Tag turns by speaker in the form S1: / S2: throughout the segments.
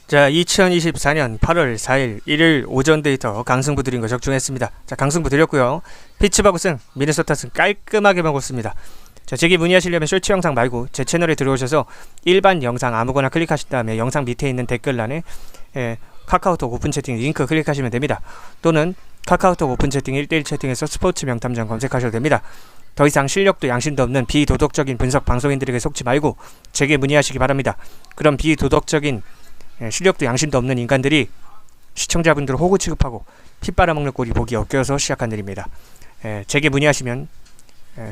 S1: 자, 2024년 8월 4일 일요일 오전 데이터 강승부 드린 거 적중했습니다. 자, 강승부 드렸고요. 피츠버그 승, 미네소타 승 깔끔하게 먹었습니다. 자, 제게 문의하시려면 쇼츠 영상 말고 제 채널에 들어오셔서 일반 영상 아무거나 클릭하신 다음에 영상 밑에 있는 댓글란에 카카오톡 오픈 채팅 링크 클릭하시면 됩니다. 또는 카카오톡 오픈 채팅 1대1 채팅에서 스포츠 명탐정 검색하셔도 됩니다. 더 이상 실력도 양심도 없는 비도덕적인 분석 방송인들에게 속지 말고 제게 문의하시기 바랍니다. 그런 비도덕적인 실력도 양심도 없는 인간들이 시청자분들을 호구 취급하고 피 빨아먹는 꼴이 보기 역겨워서 시작한 일입니다. 제게 문의하시면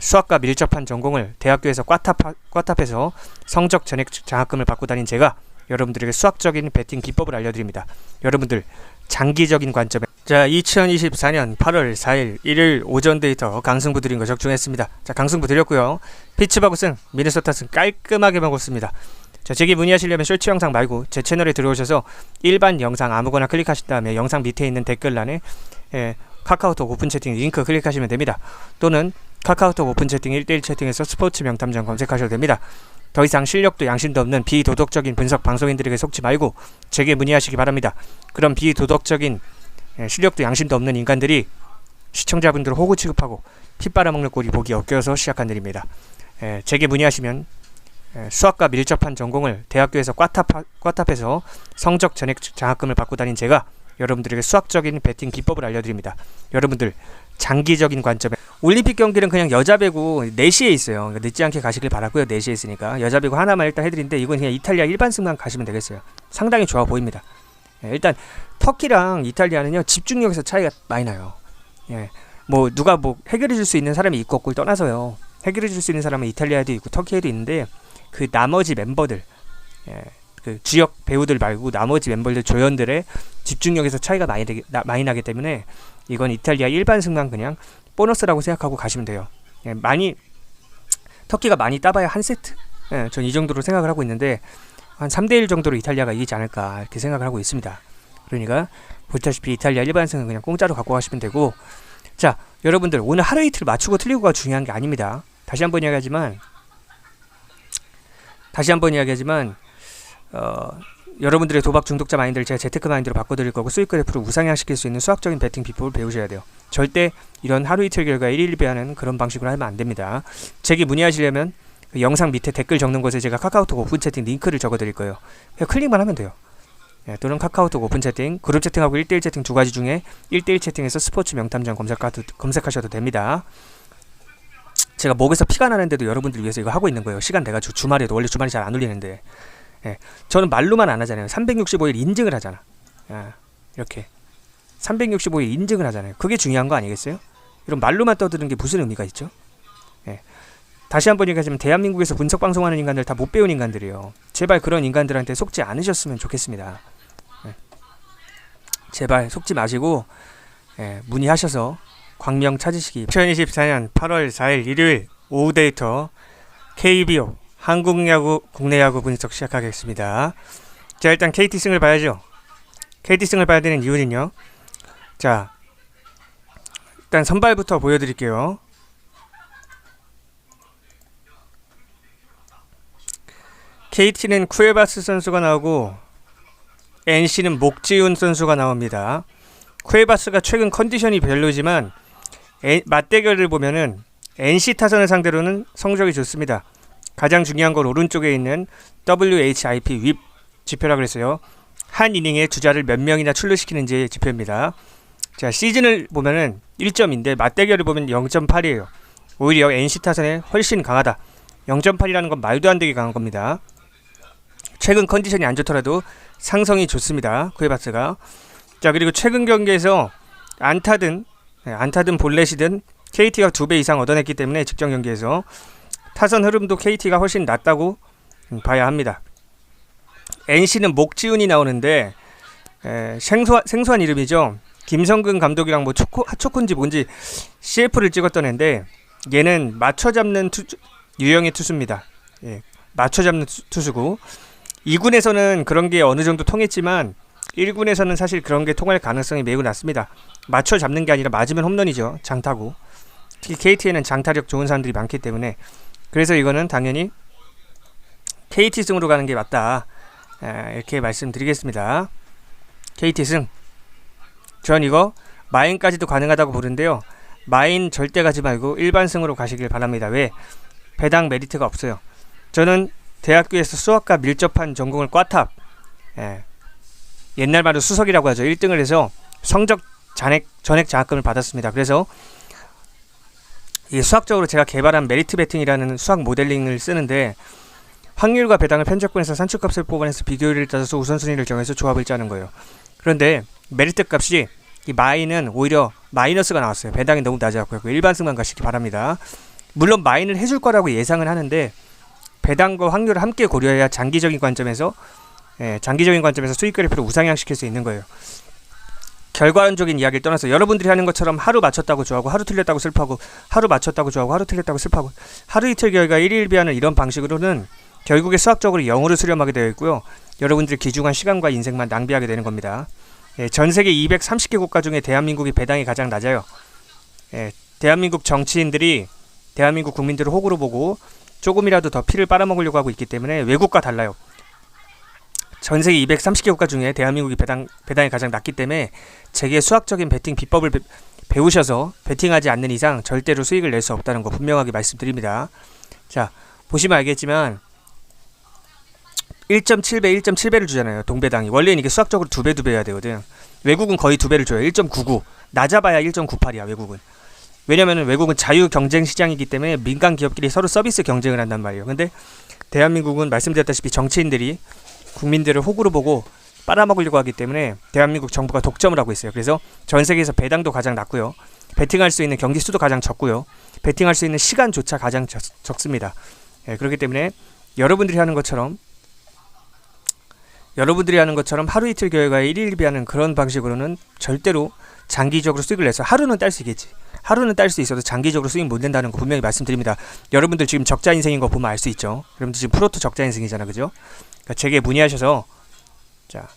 S1: 수학과 밀접한 전공을 대학교에서 꽈탑해서 성적 전액 장학금을 받고 다닌 제가 여러분들에게 수학적인 배팅 비법을 알려드립니다. 여러분들 장기적인 관점에 자, 2024년 8월 4일 일요일 오전 데이터 강승부 드린 거 적중했습니다. 자, 강승부 드렸고요. 피츠버그 승, 미네소타 승 깔끔하게 먹었습니다. 자, 제게 문의하시려면 쇼츠 영상 말고 제 채널에 들어오셔서 일반 영상 아무거나 클릭하신 다음에 영상 밑에 있는 댓글란에 카카오톡 오픈 채팅 링크 클릭하시면 됩니다. 또는 카카오톡 오픈 채팅 1대1 채팅에서 스포츠 명탐정 검색하셔도 됩니다. 더 이상 실력도 양심도 없는 비도덕적인 분석 방송인들에게 속지 말고 제게 문의하시기 바랍니다. 그런 비도덕적인 실력도 양심도 없는 인간들이 시청자분들을 호구 취급하고 피 빨아먹는 꼴이 보기 역겨워서 시작한 일입니다. 제게 문의하시면 수학과 밀접한 전공을 대학교에서 꽈탑해서 성적 전액 장학금을 받고 다닌 제가 여러분들에게 수학적인 배팅 비법을 알려드립니다. 여러분들 장기적인 관점에 올림픽 경기는 그냥 여자 배구 4시에 있어요. 그러니까 늦지 않게 가시길 바라고요. 4시에 있으니까 여자 배구 하나만 일단 해드리는데 이건 그냥 이탈리아 일반승만 가시면 되겠어요. 상당히 좋아 보입니다. 일단 터키랑 이탈리아는요 집중력에서 차이가 많이 나요. 뭐 누가 뭐 해결해 줄 수 있는 사람이 있고 없고를 떠나서요, 해결해 줄 수 있는 사람은 이탈리아에도 있고 터키에도 있는데 그 나머지 멤버들, 그 주역 배우들 말고 나머지 멤버들 조연들의 집중력에서 차이가 많이 나기 때문에 이건 이탈리아 일반승만 그냥 보너스라고 생각하고 가시면 돼요. 터키가 많이 따봐야 한 세트. 전 이 정도로 생각을 하고 있는데 한 3대1 정도로 이탈리아가 이기지 않을까 이렇게 생각을 하고 있습니다. 그러니까 보시다시피 이탈리아 일반승은 그냥 공짜로 갖고 가시면 되고, 자, 여러분들 오늘 하루 이틀 맞추고 틀리고가 중요한 게 아닙니다. 다시 한번 이야기하지만 여러분들의 도박 중독자 마인드를 제가 재테크 마인드로 바꿔드릴 거고 수익 그래프를 우상향시킬 수 있는 수학적인 배팅 비법을 배우셔야 돼요. 절대 이런 하루 이틀 결과 1일 1배하는 그런 방식으로 하면 안 됩니다. 제게 문의하시려면 그 영상 밑에 댓글 적는 곳에 제가 카카오톡 오픈 채팅 링크를 적어드릴 거예요. 그냥 클릭만 하면 돼요. 또는 카카오톡 오픈 채팅, 그룹 채팅하고 1대1 채팅 두 가지 중에 1대1 채팅에서 스포츠 명탐정 검색하셔도 됩니다. 제가 목에서 피가 나는데도 여러분들 위해서 이거 하고 있는 거예요. 시간 돼가지고 주말에도, 원래 주말이 잘 안 울리는데 저는 말로만 안 하잖아요. 365일 인증을 하잖아. 이렇게 365일 인증을 하잖아요. 그게 중요한 거 아니겠어요? 이런 말로만 떠드는 게 무슨 의미가 있죠? 다시 한번 얘기하자면 대한민국에서 분석 방송하는 인간들 다 못 배운 인간들이에요. 제발 그런 인간들한테 속지 않으셨으면 좋겠습니다. 제발 속지 마시고 문의하셔서 광명 찾으시기. 2024년 8월 4일 일요일 오후 데이터 KBO 한국야구 국내 야구 분석 시작하겠습니다. 자, 일단 KT승을 봐야죠. KT승을 봐야 되는 이유는요, 자, 일단 선발부터 보여드릴게요. KT는 쿠에바스 선수가 나오고 NC는 목지훈 선수가 나옵니다. 쿠에바스가 최근 컨디션이 별로지만 맞대결을 보면은 NC 타선을 상대로는 성적이 좋습니다. 가장 중요한 건 오른쪽에 있는 WHIP 윕 지표라 그랬어요. 한 이닝에 주자를 몇 명이나 출루시키는지의 지표입니다. 자, 시즌을 보면은 1점인데 맞대결을 보면 0.8이에요. 오히려 NC 타선에 훨씬 강하다. 0.8이라는 건 말도 안 되게 강한 겁니다. 최근 컨디션이 안 좋더라도 상성이 좋습니다. 쿠에바스가. 자, 그리고 최근 경기에서 안타든 볼넷이든 KT가 2배 이상 얻어냈기 때문에 직전 경기에서 타선 흐름도 KT가 훨씬 낫다고 봐야 합니다. NC는 목지훈이 나오는데 생소한 이름이죠. 김성근 감독이랑 뭐 하초콘지 뭔지 CF를 찍었던 애인데 얘는 맞춰잡는 유형의 투수입니다. 맞춰잡는 투수고 2군에서는 그런 게 어느 정도 통했지만 1군에서는 사실 그런 게 통할 가능성이 매우 낮습니다. 맞춰 잡는 게 아니라 맞으면 홈런이죠. 장타고. 특히 KT에는 장타력 좋은 사람들이 많기 때문에 그래서 이거는 당연히 KT 승으로 가는 게 맞다. 이렇게 말씀드리겠습니다. KT 승. 전 이거 마인까지도 가능하다고 보는데요. 마인 절대 가지 말고 일반 승으로 가시길 바랍니다. 왜? 배당 메리트가 없어요. 저는 대학교에서 수학과 밀접한 전공을 꽈탑, 옛날 말로 수석이라고 하죠. 1등을 해서 성적 전액 장학금을 받았습니다. 그래서 이 수학적으로 제가 개발한 메리트 베팅이라는 수학 모델링을 쓰는데, 확률과 배당을 편적권에서 산출값을 뽑아내서 비교율을 따져서 우선순위를 정해서 조합을 짜는 거예요. 그런데 메리트 값이 이 마인은 오히려 마이너스가 나왔어요. 배당이 너무 낮아갖고요. 일반승만 가시기 바랍니다. 물론 마인을 해줄 거라고 예상은 하는데, 배당과 확률을 함께 고려해야 장기적인 관점에서 수익 그래프를 우상향시킬 수 있는 거예요. 결과론적인 이야기를 떠나서 여러분들이 하는 것처럼 하루 맞췄다고 좋아하고 하루 틀렸다고 슬퍼하고 하루 맞췄다고 좋아하고 하루 틀렸다고 슬퍼하고 하루 이틀 결과 1일비하는 이런 방식으로는 결국에 수학적으로 0으로 수렴하게 되어 있고요. 여러분들의 귀중한 시간과 인생만 낭비하게 되는 겁니다. 전 세계 230개 국가 중에 대한민국이 배당이 가장 낮아요. 대한민국 정치인들이 대한민국 국민들을 호구로 보고 조금이라도 더 피를 빨아먹으려고 하고 있기 때문에 외국과 달라요. 전 세계 230개 국가 중에 대한민국이 배당이 가장 낮기 때문에 제게 수학적인 베팅 비법을 배우셔서 베팅하지 않는 이상 절대로 수익을 낼 수 없다는 거 분명하게 말씀드립니다. 자, 보시면 알겠지만 1.7배, 1.7배를 주잖아요. 동배당이. 원래는 이게 수학적으로 2배 해야 되거든. 외국은 거의 2배를 줘요. 1.99. 낮아봐야 1.98이야, 외국은. 왜냐면은 외국은 자유 경쟁 시장이기 때문에 민간 기업끼리 서로 서비스 경쟁을 한단 말이에요. 근데 대한민국은 말씀드렸다시피 정치인들이 국민들을 호구로 보고 빨아먹으려고 하기 때문에 대한민국 정부가 독점을 하고 있어요. 그래서 전 세계에서 배당도 가장 낮고요. 베팅할 수 있는 경기 수도 가장 적고요. 베팅할 수 있는 시간조차 가장 적습니다. 그렇기 때문에 여러분들이 하는 것처럼 하루 이틀 결과에 1일비하는 그런 방식으로는 절대로 장기적으로 수익을 내서 하루는 딸 수 있겠지. 하루는 딸 수 있어도 장기적으로 수익 못 낸다는 거 분명히 말씀드립니다. 여러분들 지금 적자 인생인 거 보면 알 수 있죠. 여러분들 지금 프로토 적자 인생이잖아, 그죠? 그러니까 제게 문의하셔서, 자,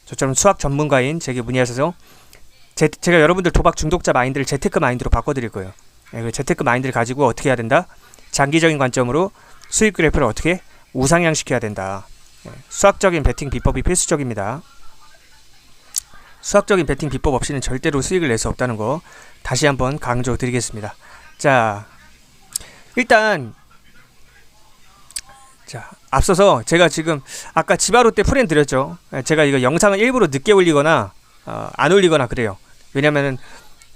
S1: 저처럼 수학 전문가인 제게 문의하셔서 제가 여러분들 도박 중독자 마인드를 재테크 마인드로 바꿔드릴 거예요. 그 재테크 마인드를 가지고 어떻게 해야 된다? 장기적인 관점으로 수익 그래프를 어떻게 우상향시켜야 된다. 수학적인 베팅 비법이 필수적입니다. 수학적인 베팅 비법 없이는 절대로 수익을 낼 수 없다는 거 다시 한번 강조드리겠습니다. 자, 일단 앞서서 제가 지금 아까 지바롯데 프렌 드렸죠. 제가 이거 영상을 일부러 늦게 올리거나 안 올리거나 그래요. 왜냐면은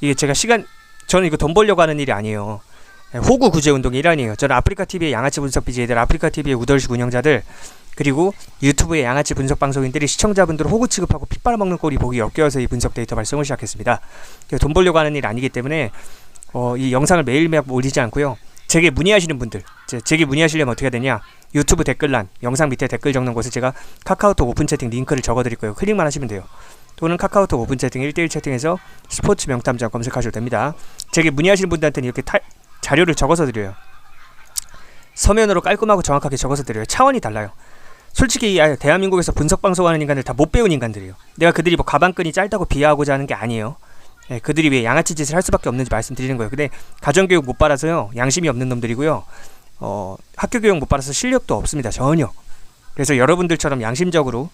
S1: 이게 제가 저는 이거 돈 벌려고 하는 일이 아니에요. 호구 구제 운동의 일환이에요. 저는 아프리카TV의 양아치 분석 BJ들, 아프리카TV의 우덜식 운영자들, 그리고 유튜브의 양아치 분석 방송인들이 시청자분들을 호구 취급하고 피 빨아먹는 꼴이 보기 역겨워서 이 분석 데이터 발송을 시작했습니다. 돈 벌려고 하는 일 아니기 때문에 이 영상을 매일매일 올리지 않고요. 제게 문의하시는 분들, 제게 문의하시려면 어떻게 해야 되냐? 유튜브 댓글란, 영상 밑에 댓글 적는 곳에 제가 카카오톡 오픈 채팅 링크를 적어드릴 거예요. 클릭만 하시면 돼요. 또는 카카오톡 오픈 채팅 1대1 채팅에서 스포츠 명탐정 검색하셔도 됩니다. 제게 문의하시는 분들한테는 이렇게 자료를 적어서 드려요. 서면으로 깔끔하고 정확하게 적어서 드려요. 차원이 달라요. 솔직히 대한민국에서 분석방송하는 인간들 다 못 배운 인간들이에요. 내가 그들이 뭐 가방끈이 짧다고 비하하고자 하는 게 아니에요. 그들이 왜 양아치 짓을 할 수밖에 없는지 말씀드리는 거예요. 근데 가정교육 못 받아서요, 양심이 없는 놈들이고요. 학교교육 못 받아서 실력도 없습니다. 전혀. 그래서 여러분들처럼 양심적으로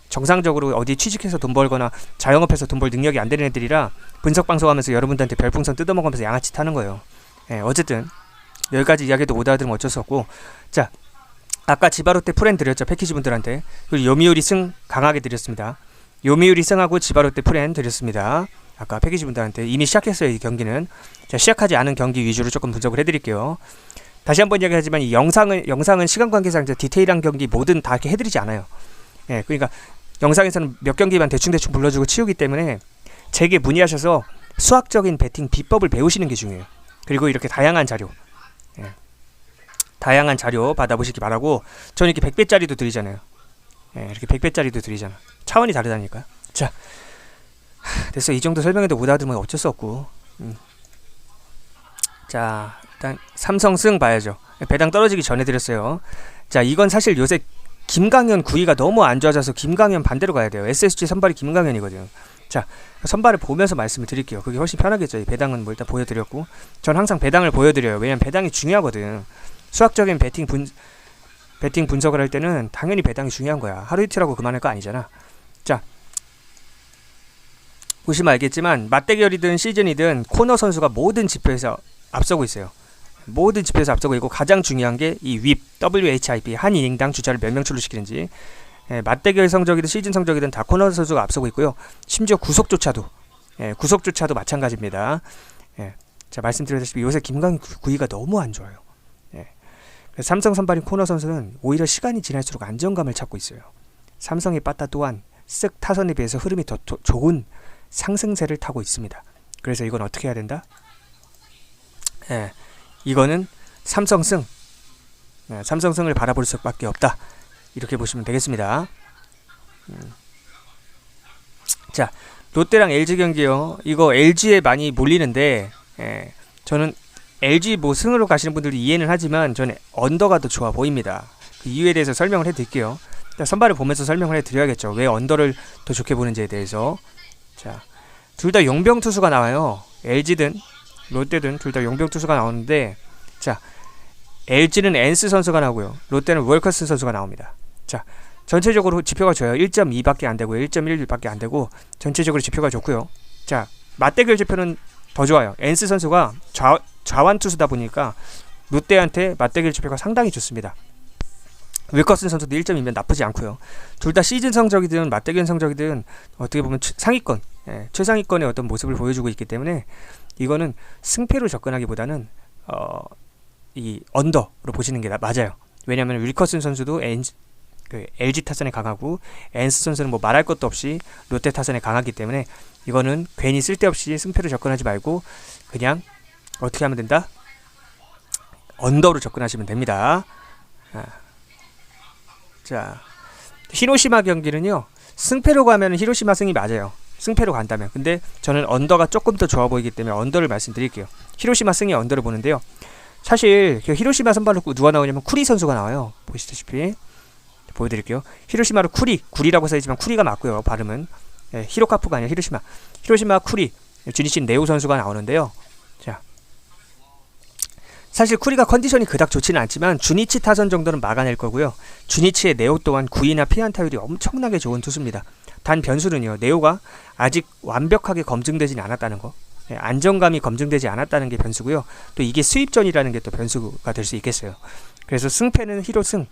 S1: 정상적으로 어디 취직해서 돈 벌거나 자영업해서 돈 벌 능력이 안 되는 애들이라 분석방송하면서 여러분들한테 별풍선 뜯어먹으면서 양아치 타는 거예요. 어쨌든 여기까지 이야기도 못 알아들으면 어쩔 수 없고, 자, 아까 지바롯데 프렌 드렸죠. 패키지 분들한테. 그리고 요미우리 승 강하게 드렸습니다. 요미우리 승하고 지바롯데 프렌 드렸습니다. 아까 패키지 분들한테 이미 시작했어요. 이 경기는. 자, 시작하지 않은 경기 위주로 조금 분석을 해드릴게요. 다시 한번 이야기하지만 이 영상은 시간 관계상 디테일한 경기 뭐든 다 이렇게 해드리지 않아요. 그러니까 영상에서는 몇 경기만 대충 불러주고 치우기 때문에 제게 문의하셔서 수학적인 베팅 비법을 배우시는 게 중요해요. 그리고 이렇게 다양한 자료 받아보시기 바라고. 저는 이렇게 100배짜리도 드리잖아요. 이렇게 100배짜리도 드리잖아. 차원이 다르다니까요. 자, 됐어. 이 정도 설명해도 못 알아들으면 어쩔 수 없고. 자, 일단 삼성승 봐야죠. 배당 떨어지기 전에 드렸어요. 자, 이건 사실 요새 김강현 구위가 너무 안 좋아져서 김강현 반대로 가야 돼요. SSG 선발이 김강현이거든요. 자, 선발을 보면서 말씀을 드릴게요. 그게 훨씬 편하겠죠. 이 배당은 뭐 일단 보여드렸고, 전 항상 배당을 보여드려요. 왜냐면 배당이 중요하거든. 수학적인 베팅 배팅 분석을 할 때는 당연히 배당이 중요한 거야. 하루 이틀하고 그만할 거 아니잖아. 자, 보시면 알겠지만 맞대결이든 시즌이든 코너 선수가 모든 지표에서 앞서고 있어요. 모든 지표에서 앞서고 있고 가장 중요한 게 이 WHIP, WHIP 한 이닝당 주자를 몇 명 출루시키는지. 맞대결 성적이든 시즌 성적이든 다 코너 선수가 앞서고 있고요. 심지어 구속조차도 마찬가지입니다. 자, 말씀드렸다시피 요새 김광현 구위가 너무 안 좋아요. 그래서 삼성 선발인 코너 선수는 오히려 시간이 지날수록 안정감을 찾고 있어요. 삼성의 빠따 또한 쓱 타선에 비해서 흐름이 더 좋은 상승세를 타고 있습니다. 그래서 이건 어떻게 해야 된다? 이거는 삼성승, 삼성승을 바라볼 수밖에 없다. 이렇게 보시면 되겠습니다. 자, 롯데랑 LG 경기요. 이거 LG에 많이 몰리는데 저는 LG 뭐 승으로 가시는 분들도 이해는 하지만 저는 언더가 더 좋아 보입니다. 그 이유에 대해서 설명을 해드릴게요. 선발을 보면서 설명을 해드려야겠죠. 왜 언더를 더 좋게 보는지에 대해서. 자, 둘 다 용병 투수가 나와요. LG든 롯데든 둘 다 용병 투수가 나오는데, 자, LG는 엔스 선수가 나오고요. 롯데는 월커슨 선수가 나옵니다. 자, 전체적으로 지표가 좋아요. 1.2밖에 안 되고 1.11밖에 안 되고 전체적으로 지표가 좋고요. 자, 맞대결 지표는 더 좋아요. 엔스 선수가 좌완 투수다 보니까 롯데한테 맞대결 지표가 상당히 좋습니다. 윌커슨 선수도 1.2면 나쁘지 않고요. 둘 다 시즌 성적이든 맞대결 성적이든 어떻게 보면 상위권, 최상위권의 어떤 모습을 보여주고 있기 때문에 이거는 승패로 접근하기보다는 이 언더로 보시는 게 맞아요. 왜냐하면 윌커슨 선수도 LG 타선에 강하고 엔스 선수는 뭐 말할 것도 없이 롯데 타선에 강하기 때문에 이거는 괜히 쓸데없이 승패로 접근하지 말고 그냥 어떻게 하면 된다? 언더로 접근하시면 됩니다. 자, 히로시마 경기는요, 승패로 가면 히로시마 승이 맞아요. 승패로 간다면. 근데 저는 언더가 조금 더 좋아 보이기 때문에 언더를 말씀드릴게요. 히로시마 승의 언더를 보는데요. 사실 히로시마 선발로 누가 나오냐면 쿠리 선수가 나와요. 보시다시피 보여드릴게요. 히로시마로 구리라고 써있지만 쿠리가 맞고요. 발음은 히로카프가 아니라 히로시마 쿠리, 주니치 네오 선수가 나오는데요. 자, 사실 쿠리가 컨디션이 그닥 좋지는 않지만 주니치 타선 정도는 막아낼 거고요. 주니치의 네오 또한 구위나 피안타율이 엄청나게 좋은 투수입니다. 단 변수는요, 네오가 아직 완벽하게 검증되지는 않았다는 거, 안정감이 검증되지 않았다는 게 변수고요. 또 이게 수입전이라는 게 또 변수가 될 수 있겠어요. 그래서 승패는 히로승,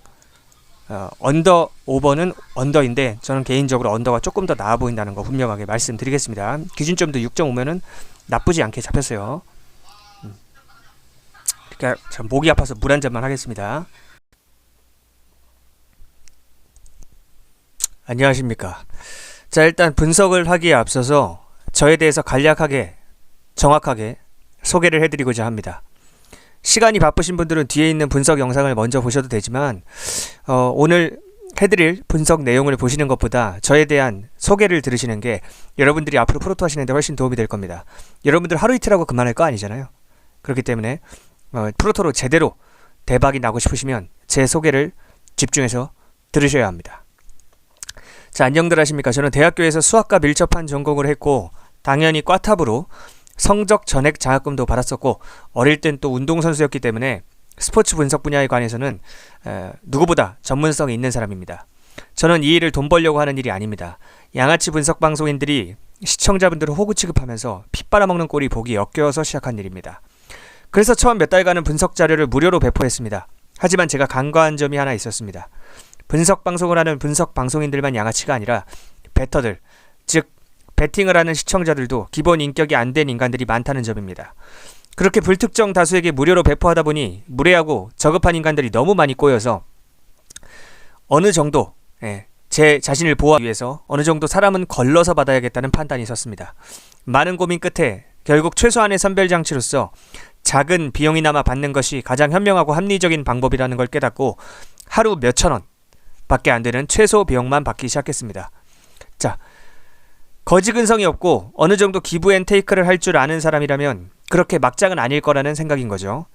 S1: 언더 오버는 언더인데 저는 개인적으로 언더가 조금 더 나아 보인다는 거 분명하게 말씀드리겠습니다. 기준점도 6.5면은 나쁘지 않게 잡혔어요. 그러니까 참 목이 아파서 물 한 잔만 하겠습니다. 안녕하십니까. 자, 일단 분석을 하기에 앞서서 저에 대해서 간략하게 정확하게 소개를 해드리고자 합니다. 시간이 바쁘신 분들은 뒤에 있는 분석 영상을 먼저 보셔도 되지만 오늘 해드릴 분석 내용을 보시는 것보다 저에 대한 소개를 들으시는 게 여러분들이 앞으로 프로토 하시는데 훨씬 도움이 될 겁니다. 여러분들 하루 이틀하고 그만할 거 아니잖아요. 그렇기 때문에 프로토로 제대로 대박이 나고 싶으시면 제 소개를 집중해서 들으셔야 합니다. 자, 안녕들 하십니까. 저는 대학교에서 수학과 밀접한 전공을 했고 당연히 과탑으로 성적 전액 장학금도 받았었고 어릴 땐 또 운동선수였기 때문에 스포츠 분석 분야에 관해서는 누구보다 전문성이 있는 사람입니다. 저는 이 일을 돈 벌려고 하는 일이 아닙니다. 양아치 분석 방송인들이 시청자분들을 호구 취급하면서 피 빨아먹는 꼴이 보기 역겨워서 시작한 일입니다. 그래서 처음 몇 달간은 분석 자료를 무료로 배포했습니다. 하지만 제가 간과한 점이 하나 있었습니다. 분석 방송을 하는 분석 방송인들만 양아치가 아니라 배터들, 즉 배팅을 하는 시청자들도 기본 인격이 안 된 인간들이 많다는 점입니다. 그렇게 불특정 다수에게 무료로 배포하다 보니 무례하고 저급한 인간들이 너무 많이 꼬여서 어느 정도 제 자신을 보호하기 위해서 어느 정도 사람은 걸러서 받아야겠다는 판단이 섰습니다. 많은 고민 끝에 결국 최소한의 선별장치로서 작은 비용이나마 받는 것이 가장 현명하고 합리적인 방법이라는 걸 깨닫고 하루 몇천 원 밖에 안 되는 최소 비용만 받기 시작했습니다. 자, 거지 근성이 없고 어느 정도 기브 앤 테이크를 할 줄 아는 사람이라면 그렇게 막장은 아닐 거라는 생각인 거죠.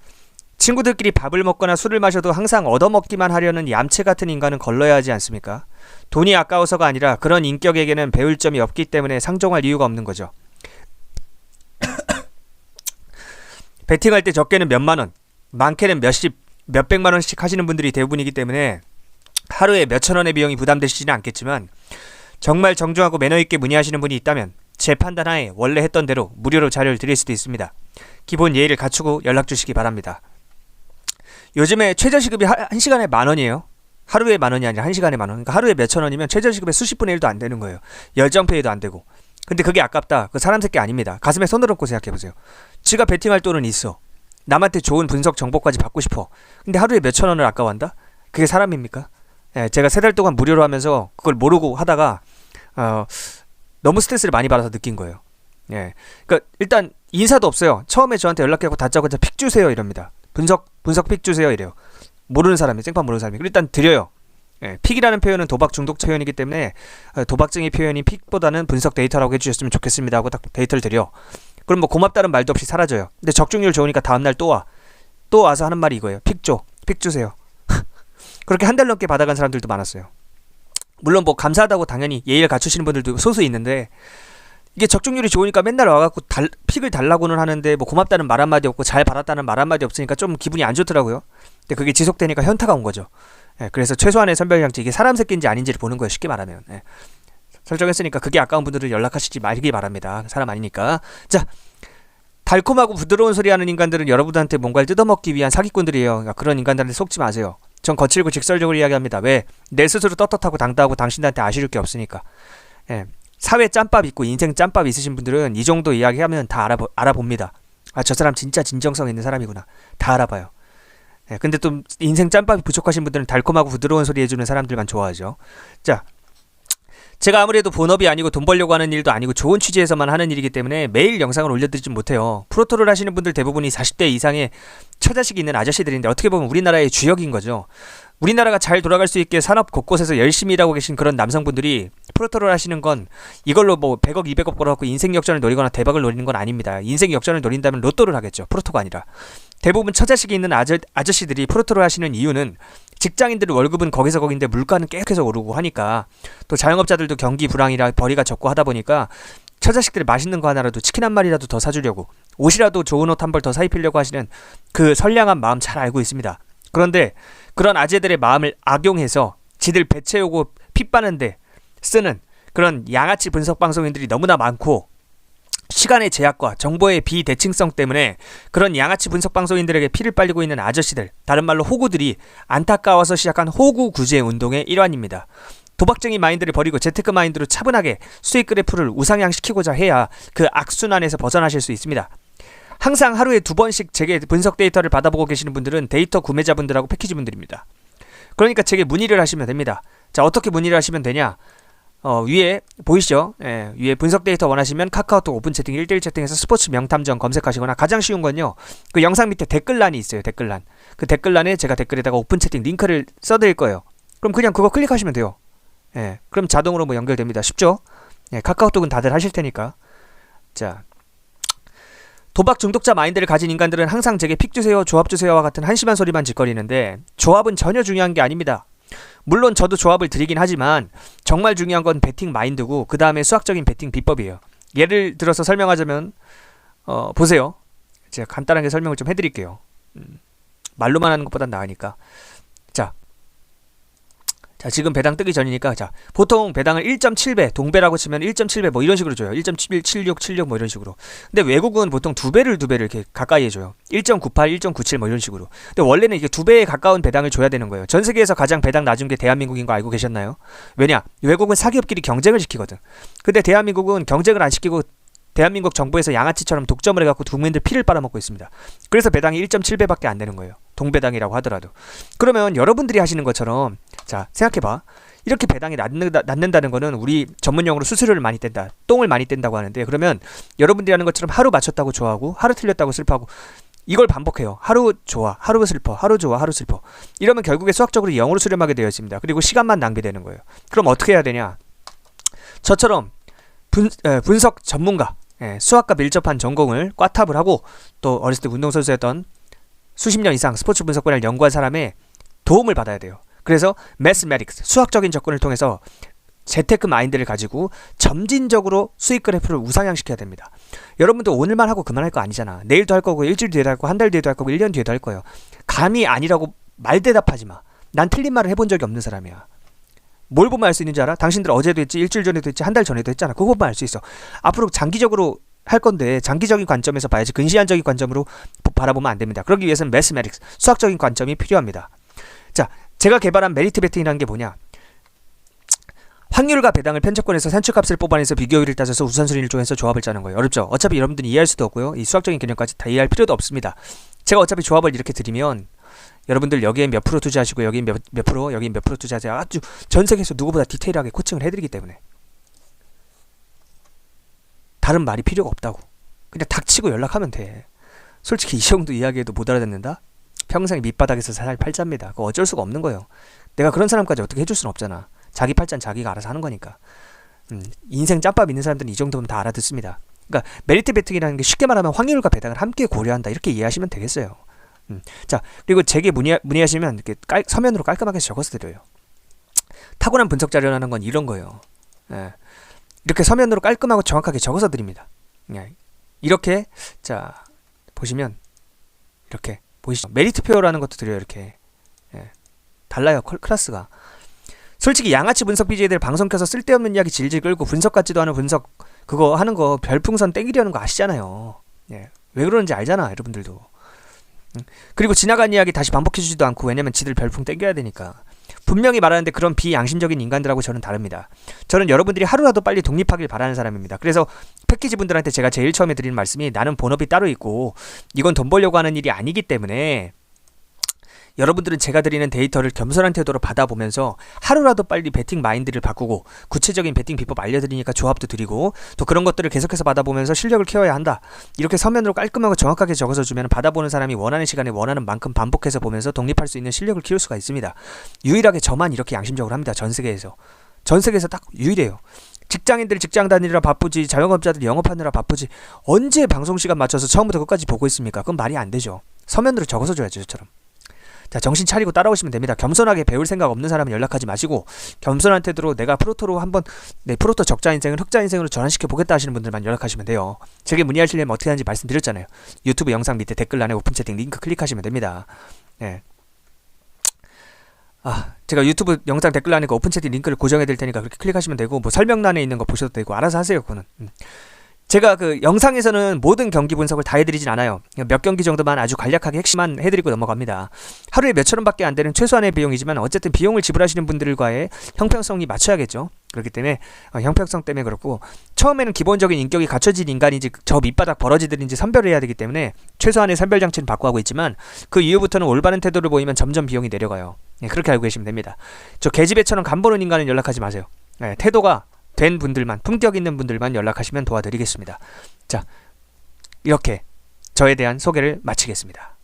S1: 친구들끼리 밥을 먹거나 술을 마셔도 항상 얻어먹기만 하려는 얌체 같은 인간은 걸러야 하지 않습니까? 돈이 아까워서가 아니라 그런 인격에게는 배울 점이 없기 때문에 상종할 이유가 없는 거죠. 배팅할 때 적게는 몇만 원, 많게는 몇십, 몇백만 원씩 하시는 분들이 대부분이기 때문에 하루에 몇천 원의 비용이 부담되시지는 않겠지만 정말 정중하고 매너있게 문의하시는 분이 있다면 제 판단하에 원래 했던 대로 무료로 자료를 드릴 수도 있습니다. 기본 예의를 갖추고 연락 주시기 바랍니다. 요즘에 최저시급이 1시간에 만원이에요. 하루에 만원이 아니라 1시간에 만원. 그러니까 하루에 몇천 원이면 최저시급의 수십분의 1도 안 되는 거예요. 열정페이도 안 되고. 근데 그게 아깝다. 그 사람 새끼 아닙니다. 가슴에 손을 얹고 생각해보세요. 지가 베팅할 돈은 있어. 남한테 좋은 분석 정보까지 받고 싶어. 근데 하루에 몇천 원을 아까워한다? 그게 사람입니까? 예, 제가 3달 동안 무료로 하면서 그걸 모르고 하다가 너무 스트레스를 많이 받아서 느낀 거예요. 예, 그러니까 일단 인사도 없어요. 처음에 저한테 연락해서 다짜고짜 픽 주세요 이럽니다. 분석 픽 주세요 이래요. 모르는 사람이, 생판 모르는 사람이. 일단 드려요. 예, 픽이라는 표현은 도박 중독 표현이기 때문에 도박증의 표현인 픽보다는 분석 데이터라고 해주셨으면 좋겠습니다 하고 딱 데이터를 드려. 그럼 뭐 고맙다는 말도 없이 사라져요. 근데 적중률 좋으니까 다음날 또 와. 또 와서 하는 말이 이거예요. 픽 주세요. 그렇게 한 달 넘게 받아간 사람들도 많았어요. 물론 뭐 감사하다고 당연히 예의를 갖추시는 분들도 소수 있는데 이게 적중률이 좋으니까 맨날 와갖고 픽을 달라고는 하는데 뭐 고맙다는 말 한마디 없고 잘 받았다는 말 한마디 없으니까 좀 기분이 안 좋더라고요. 근데 그게 지속되니까 현타가 온 거죠. 예, 그래서 최소한의 선별장치, 이게 사람 새끼인지 아닌지를 보는 거예요. 쉽게 말하면. 예. 설정했으니까 그게 아까운 분들은 연락하시지 말기 바랍니다. 사람 아니니까. 자, 달콤하고 부드러운 소리 하는 인간들은 여러분한테 뭔가를 뜯어먹기 위한 사기꾼들이에요. 그러니까 그런 인간들한테 속지 마세요. 전 거칠고 직설적으로 이야기합니다. 왜? 내 스스로 떳떳하고 당당하고 당신한테 아쉬울 게 없으니까. 예. 사회 짬밥 있고 인생 짬밥 있으신 분들은 이 정도 이야기하면 다 알아봅니다. 아, 저 사람 진짜 진정성 있는 사람이구나. 다 알아봐요. 예. 근데 또 인생 짬밥이 부족하신 분들은 달콤하고 부드러운 소리 해주는 사람들만 좋아하죠. 자, 제가 아무래도 본업이 아니고 돈 벌려고 하는 일도 아니고 좋은 취지에서만 하는 일이기 때문에 매일 영상을 올려드리진 못해요. 프로토를 하시는 분들 대부분이 40대 이상의 처자식이 있는 아저씨들인데 어떻게 보면 우리나라의 주역인 거죠. 우리나라가 잘 돌아갈 수 있게 산업 곳곳에서 열심히 일하고 계신 그런 남성분들이 프로토를 하시는 건 이걸로 뭐 100억 200억 벌어갖고 인생 역전을 노리거나 대박을 노리는 건 아닙니다. 인생 역전을 노린다면 로또를 하겠죠. 프로토가 아니라. 대부분 처자식이 있는 아저씨들이 프로토를 하시는 이유는 직장인들의 월급은 거기서 거긴데 물가는 계속해서 오르고 하니까, 또 자영업자들도 경기 불황이라 벌이가 적고 하다 보니까 처자식들이 맛있는 거 하나라도, 치킨 한 마리라도 더 사주려고, 옷이라도 좋은 옷 한 벌 더 사입히려고 하시는 그 선량한 마음 잘 알고 있습니다. 그런데 그런 아재들의 마음을 악용해서 지들 배 채우고 피 빠는데 쓰는 그런 양아치 분석 방송인들이 너무나 많고, 시간의 제약과 정보의 비대칭성 때문에 그런 양아치 분석 방송인들에게 피를 빨리고 있는 아저씨들, 다른 말로 호구들이 안타까워서 시작한 호구 구제 운동의 일환입니다. 도박쟁이 마인드를 버리고 재테크 마인드로 차분하게 수익 그래프를 우상향시키고자 해야 그 악순환에서 벗어나실 수 있습니다. 항상 하루에 2번씩 제게 분석 데이터를 받아보고 계시는 분들은 데이터 구매자분들하고 패키지분들입니다. 그러니까 제게 문의를 하시면 됩니다. 자, 어떻게 문의를 하시면 되냐? 위에 보이시죠? 예, 위에 분석 데이터 원하시면 카카오톡 오픈 채팅 1대1 채팅에서 스포츠 명탐정 검색하시거나, 가장 쉬운 건요, 그 영상 밑에 댓글란이 있어요. 댓글란. 그 댓글란에 제가 댓글에다가 오픈 채팅 링크를 써드릴 거예요. 그럼 그냥 그거 클릭하시면 돼요. 예, 그럼 자동으로 뭐 연결됩니다. 쉽죠? 예, 카카오톡은 다들 하실 테니까. 자, 도박 중독자 마인드를 가진 인간들은 항상 제게 픽 주세요, 조합 주세요와 같은 한심한 소리만 짓거리는데, 조합은 전혀 중요한 게 아닙니다. 물론 저도 조합을 드리긴 하지만 정말 중요한 건 배팅 마인드고, 그 다음에 수학적인 배팅 비법이에요. 예를 들어서 설명하자면 보세요. 제가 간단하게 설명을 좀 해드릴게요. 말로만 하는 것보단 나으니까. 자, 지금 배당 뜨기 전이니까, 자, 보통 배당을 1.7배, 동배라고 치면 1.7배 뭐 이런 식으로 줘요. 1.76 뭐 이런 식으로. 근데 외국은 보통 2배를 이렇게 가까이 해줘요. 1.98, 1.97 뭐 이런 식으로. 근데 원래는 이게 2배에 가까운 배당을 줘야 되는 거예요. 전 세계에서 가장 배당 낮은 게 대한민국인 거 알고 계셨나요? 왜냐? 외국은 사기업끼리 경쟁을 시키거든. 근데 대한민국은 경쟁을 안 시키고 대한민국 정부에서 양아치처럼 독점을 해갖고 국민들 피를 빨아먹고 있습니다. 그래서 배당이 1.7배밖에 안 되는 거예요. 동배당이라고 하더라도. 그러면 여러분들이 하시는 것처럼, 자, 생각해봐. 이렇게 배당이 낮는다는 거는 우리 전문용어로 수수료를 많이 뗀다, 똥을 많이 뗀다고 하는데, 그러면 여러분들이 하는 것처럼 하루 맞췄다고 좋아하고 하루 틀렸다고 슬퍼하고 이걸 반복해요. 하루 좋아, 하루 슬퍼, 하루 좋아, 하루 슬퍼. 이러면 결국에 수학적으로 0으로 수렴하게 되어 있습니다. 그리고 시간만 낭비되는 거예요. 그럼 어떻게 해야 되냐? 저처럼 분석 전문가, 수학과 밀접한 전공을 꽈탑을 하고, 또 어렸을 때 운동선수였던 수십 년 이상 스포츠 분석 분야를 연구한 사람의 도움을 받아야 돼요. 그래서 매스매틱스, 수학적인 접근을 통해서 재테크 마인드를 가지고 점진적으로 수익 그래프를 우상향시켜야 됩니다. 여러분도 오늘만 하고 그만할 거 아니잖아. 내일도 할 거고, 일주일 뒤에도 할 거고, 한 달 뒤에도 할 거고, 1년 뒤에도 할 거예요. 감이 아니라고 말대답하지 마. 난 틀린 말을 해본 적이 없는 사람이야. 뭘 보면 알 수 있는지 알아? 당신들 어제도 했지, 일주일 전에도 했지, 한 달 전에도 했잖아. 그거 보면 알 수 있어. 앞으로 장기적으로 할 건데 장기적인 관점에서 봐야지 근시안적인 관점으로 바라보면 안 됩니다. 그러기 위해서는 매스매틱스, 수학적인 관점이 필요합니다. 자, 제가 개발한 메리트 베팅이라는 게 뭐냐? 확률과 배당을 편집권에서 산출값을 뽑아내서 비교율을 따져서 우선순위를 정해서 조합을 짜는 거예요. 어렵죠? 어차피 여러분들이 이해할 수도 없고요. 이 수학적인 개념까지 다 이해할 필요도 없습니다. 제가 어차피 조합을 이렇게 드리면 여러분들 여기에 몇 프로 투자하시고 여기 몇 프로, 여기 몇 프로 투자하세요. 아주 전 세계에서 누구보다 디테일하게 코칭을 해드리기 때문에 다른 말이 필요가 없다고. 그냥 닥치고 연락하면 돼. 솔직히 이 정도 이야기해도 못 알아듣는다? 평생 밑바닥에서 살 팔자입니다. 그거 어쩔 수가 없는 거예요. 내가 그런 사람까지 어떻게 해줄 수는 없잖아. 자기 팔자는 자기가 알아서 하는 거니까. 인생 짬밥 있는 사람들은 이 정도면 다 알아듣습니다. 그러니까 메리트 베팅이라는 게 쉽게 말하면 확률과 배당을 함께 고려한다. 이렇게 이해하시면 되겠어요. 자, 그리고 제게 문의하시면 이렇게 서면으로 깔끔하게 적어서 드려요. 타고난 분석 자료라는 건 이런 거예요. 예. 이렇게 서면으로 깔끔하고 정확하게 적어서 드립니다. 예. 이렇게 자 보시면 이렇게 보이시죠? 메리트표라는 것도 드려요. 이렇게 예. 달라요. 클래스가. 솔직히 양아치 분석 BJ들 방송 켜서 쓸데없는 이야기 질질 끌고 분석 같지도 않은 분석 그거 하는 거 별풍선 땡기려는 거 아시잖아요. 예. 왜 그러는지 알잖아. 여러분들도. 그리고 지나간 이야기 다시 반복해주지도 않고 왜냐면 지들 별풍 땡겨야 되니까. 분명히 말하는데 그런 비양심적인 인간들하고 저는 다릅니다. 저는 여러분들이 하루라도 빨리 독립하길 바라는 사람입니다. 그래서 패키지 분들한테 제가 제일 처음에 드리는 말씀이 나는 본업이 따로 있고 이건 돈 벌려고 하는 일이 아니기 때문에 여러분들은 제가 드리는 데이터를 겸손한 태도로 받아보면서 하루라도 빨리 베팅 마인드를 바꾸고 구체적인 베팅 비법 알려드리니까 조합도 드리고 또 그런 것들을 계속해서 받아보면서 실력을 키워야 한다. 이렇게 서면으로 깔끔하고 정확하게 적어서 주면 받아보는 사람이 원하는 시간에 원하는 만큼 반복해서 보면서 독립할 수 있는 실력을 키울 수가 있습니다. 유일하게 저만 이렇게 양심적으로 합니다. 전 세계에서 딱 유일해요. 직장인들 직장 다니느라 바쁘지 자영업자들 영업하느라 바쁘지 언제 방송시간 맞춰서 처음부터 끝까지 보고 있습니까? 그건 말이 안 되죠. 서면으로 적어서 줘야죠. 저처럼. 자, 정신 차리고 따라오시면 됩니다. 겸손하게 배울 생각 없는 사람은 연락하지 마시고 겸손한 태도로 내가 프로토로 한번 내 프로토 적자 인생을 흑자 인생으로 전환시켜 보겠다 하시는 분들만 연락하시면 돼요. 제게 문의하시려면 어떻게 하는지 말씀드렸잖아요. 유튜브 영상 밑에 댓글란에 오픈 채팅 링크 클릭하시면 됩니다. 네. 제가 유튜브 영상 댓글란에 그 오픈 채팅 링크를 고정해 드릴 테니까 그렇게 클릭하시면 되고 뭐 설명란에 있는 거 보셔도 되고 알아서 하세요. 그거는. 제가 그 영상에서는 모든 경기 분석을 다 해드리진 않아요. 몇 경기 정도만 아주 간략하게 핵심만 해드리고 넘어갑니다. 하루에 몇천 원밖에 안 되는 최소한의 비용이지만 어쨌든 비용을 지불하시는 분들과의 형평성이 맞춰야겠죠. 그렇기 때문에 형평성 때문에 그렇고 처음에는 기본적인 인격이 갖춰진 인간인지 저 밑바닥 버러지들인지 선별을 해야 되기 때문에 최소한의 선별 장치는 바꿔하고 있지만 그 이후부터는 올바른 태도를 보이면 점점 비용이 내려가요. 네, 그렇게 알고 계시면 됩니다. 저 계집애처럼 간보는 인간은 연락하지 마세요. 네, 태도가 된 분들만, 품격 있는 분들만 연락하시면 도와드리겠습니다. 자, 이렇게 저에 대한 소개를 마치겠습니다.